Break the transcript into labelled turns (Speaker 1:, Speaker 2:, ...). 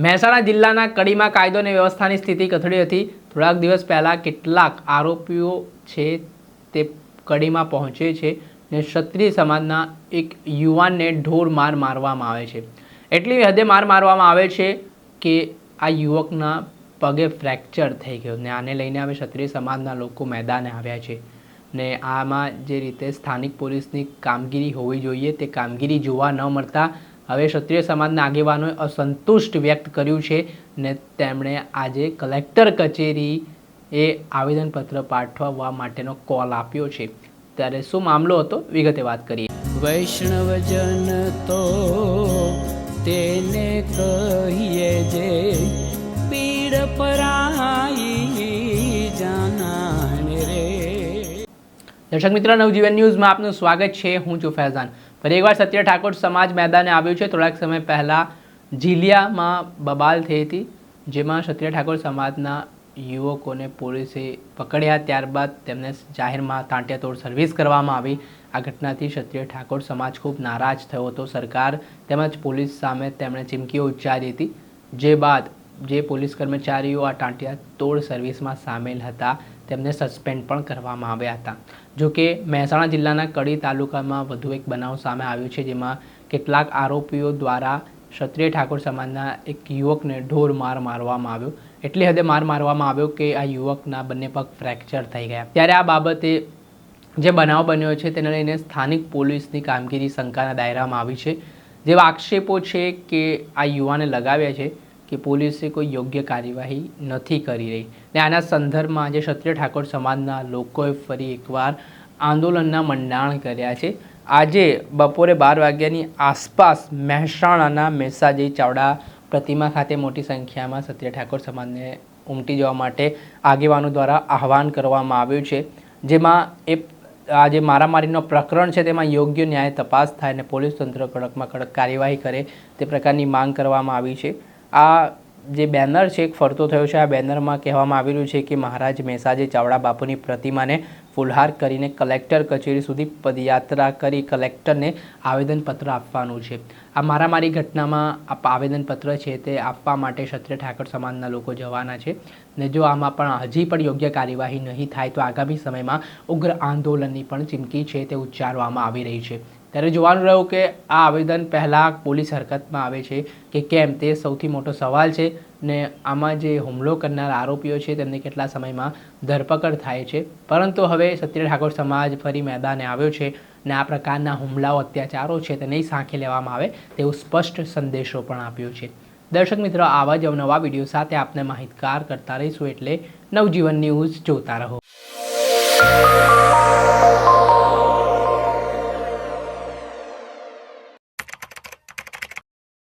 Speaker 1: મહેસાણા જિલ્લાના કડીમાં કાયદો અને વ્યવસ્થાની સ્થિતિ કથળી હતી। થોડાક દિવસ પહેલાં કેટલાક આરોપીઓ છે તે કડીમાં પહોંચે છે ને ક્ષત્રિય સમાજના એક યુવાનને ઢોર માર મારવામાં આવે છે। એટલી હદે માર મારવામાં આવે છે કે આ યુવકના પગે ફ્રેક્ચર થઈ ગયો ને આને લઈને હવે ક્ષત્રિય સમાજના લોકો મેદાને આવ્યા છે ને આમાં જે રીતે સ્થાનિક પોલીસની કામગીરી હોવી જોઈએ તે કામગીરી જોવા ન મળતા હવે ક્ષત્રિય સમાજના આગેવાનોએ અસંતુષ્ટ વ્યક્ત કર્યું છે ને તેમણે આજે કલેક્ટર કચેરીએ આવેદનપત્ર પાઠવવા માટેનો કોલ આપ્યો છે। ત્યારે શું મામલો હતો વિગતે વાત કરીએ।
Speaker 2: વૈષ્ણવજન તો તેને કહીએ જે પીડ પરાઈ જાનાને રે।
Speaker 1: દર્શક મિત્રો, નવજીવન ન્યૂઝમાં આપનું સ્વાગત છે। હું છું ફૈઝાન। ફરી એકવાર ક્ષત્રિય ઠાકોર સમાજ મેદાને આવ્યું છે। થોડાક સમય પહેલાં ઝીલિયામાં બબાલ થઈ હતી, જેમાં ક્ષત્રિય ઠાકોર સમાજના યુવકોને પોલીસે પકડ્યા, ત્યારબાદ તેમને જાહેરમાં તાંટિયાતોડ સર્વિસ કરવામાં આવી। આ ઘટનાથી ક્ષત્રિય ઠાકોર સમાજ ખૂબ નારાજ થયો હતો। સરકાર તેમજ પોલીસ સામે તેમણે ચીમકીઓ ઉચ્ચારી હતી, જે બાદ જે પોલીસ કર્મચારીઓ આ તાંટિયાતોડ સર્વિસમાં સામેલ હતા તેમને સસ્પેન્ડ પણ કરવામાં આવ્યા હતા। જોકે મહેસાણા જિલ્લાના કડી તાલુકામાં વધુ એક બનાવ સામે આવ્યો છે, જેમાં કેટલાક આરોપીઓ દ્વારા ક્ષત્રિય ઠાકોર સમાજના એક યુવકને ઢોર માર મારવામાં આવ્યો। એટલી હદે માર મારવામાં આવ્યો કે આ યુવકના બંને પગ ફ્રેક્ચર થઈ ગયા। ત્યારે આ બાબતે જે બનાવ બન્યો છે તેને લઈને સ્થાનિક પોલીસની કામગીરી શંકાના દાયરામાં આવી છે। જેવા આક્ષેપો છે કે આ યુવાને લગાવ્યા છે કે પોલીસે કોઈ યોગ્ય કાર્યવાહી નથી કરી રહી ને આના સંદર્ભમાં આજે ક્ષત્રિય ઠાકોર સમાજના લોકોએ ફરી એકવાર આંદોલનના મંડાણ કર્યા છે। આજે બપોરે 12 વાગ્યાની આસપાસ મહેસાણાના મેસાજી ચાવડા પ્રતિમા ખાતે મોટી સંખ્યામાં ક્ષત્રિય ઠાકોર સમાજને ઉમટી જવા માટે આગેવાનો દ્વારા આહવાન કરવામાં આવ્યું છે, જેમાં આ જે મારામારીનો પ્રકરણ છે તેમાં યોગ્ય ન્યાય તપાસ થાય અને પોલીસ તંત્ર કડકમાં કડક કાર્યવાહી કરે તે પ્રકારની માંગ કરવામાં આવી છે। આ જે બેનર છે એક ફરતો થયો છે। આ બેનરમાં કહેવામાં આવી રહ્યું છે કે મહારાજ મેસાજી ચાવડા બાપુની પ્રતિમાને ફૂલહાર કરીને કલેક્ટર કચેરી સુધી પદયાત્રા કરી કલેક્ટરને આવેદનપત્ર આપવાનું છે। આ મારામારી ઘટનામાં આવેદનપત્ર છે તે આપવા માટે ક્ષત્રિય ઠાકોર સમાજના લોકો જવાના છે ને જો આમાં પણ હજી પણ યોગ્ય કાર્યવાહી નહીં થાય તો આગામી સમયમાં ઉગ્ર આંદોલનની પણ ચીમકી છે તે ઉચ્ચારવામાં આવી રહી છે। ત્યારે જોવાનું રહ્યું કે આ આવેદન પહેલાં પોલીસ હરકતમાં આવે છે કે કેમ, તે સૌથી મોટો સવાલ છે ને આમાં જે હુમલો કરનાર આરોપીઓ છે તેમની કેટલા સમયમાં ધરપકડ થાય છે। પરંતુ હવે ક્ષત્રિય ઠાકોર સમાજ ફરી મેદાને આવ્યો છે ને આ પ્રકારના હુમલાઓ અત્યાચારો છે તે નહીં સાંખી લેવામાં આવે તેવો સ્પષ્ટ સંદેશો પણ આપ્યો છે। દર્શક મિત્રો, આવા જ અવનવા વિડીયો સાથે આપને માહિતગાર કરતા રહીશું, એટલે નવજીવન ન્યૂઝ જોતા રહો।